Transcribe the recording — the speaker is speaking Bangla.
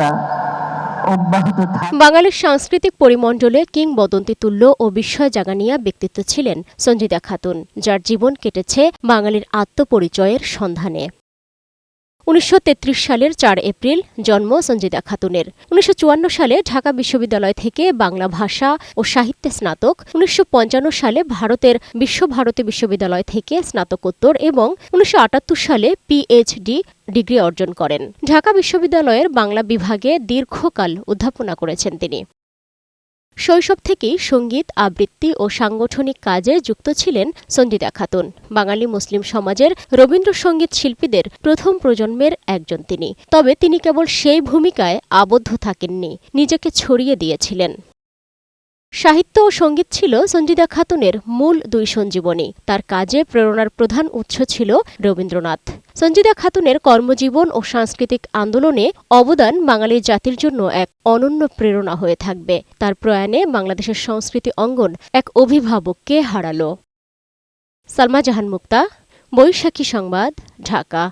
চর্চা অব্যাহত থাকে। বাঙালির সাংস্কৃতিক পরিমণ্ডলে কিংবদন্তি তুল্য ও বিস্ময় জাগানিয়া ব্যক্তিত্ব ছিলেন সন্জীদা খাতুন, যার জীবন কেটেছে বাঙালির আত্মপরিচয়ের সন্ধানে। ১৯৩৩ সালের ৪ এপ্রিল জন্ম সন্জীদা খাতুনের। ১৯৫৪ সালে ঢাকা বিশ্ববিদ্যালয় থেকে বাংলা ভাষা ও সাহিত্যে স্নাতক, ১৯৫৫ সালে ভারতের বিশ্বভারতী বিশ্ববিদ্যালয় থেকে স্নাতকোত্তর এবং ১৯৭৮ সালে পিএইচডি ডিগ্রি অর্জন করেন। ঢাকা বিশ্ববিদ্যালয়ের বাংলা বিভাগে দীর্ঘকাল অধ্যাপনা করেছেন তিনি। শৈশব থেকেই সঙ্গীত, আবৃত্তি ও সাংগঠনিক কাজে যুক্ত ছিলেন সন্জীদা খাতুন। বাঙালি মুসলিম সমাজের রবীন্দ্রসঙ্গীত শিল্পীদের প্রথম প্রজন্মের একজন তিনি। তবে তিনি কেবল সেই ভূমিকায় আবদ্ধ থাকেননি, নিজেকে ছড়িয়ে দিয়েছিলেন। সাহিত্য ও সঙ্গীত ছিল সন্জীদা খাতুনের মূল দুই সঞ্জীবনী। তার কাজে প্রেরণার প্রধান উৎস ছিল রবীন্দ্রনাথ। সন্জীদা খাতুনের কর্মজীবন ও সাংস্কৃতিক আন্দোলনে অবদান বাঙালি জাতির জন্য এক অনন্য প্রেরণা হয়ে থাকবে। তার প্রয়াণে বাংলাদেশের সংস্কৃতি অঙ্গন এক অভিভাবককে হারালো। সালমা জাহান মুক্তা, বৈশাখী সংবাদ, ঢাকা।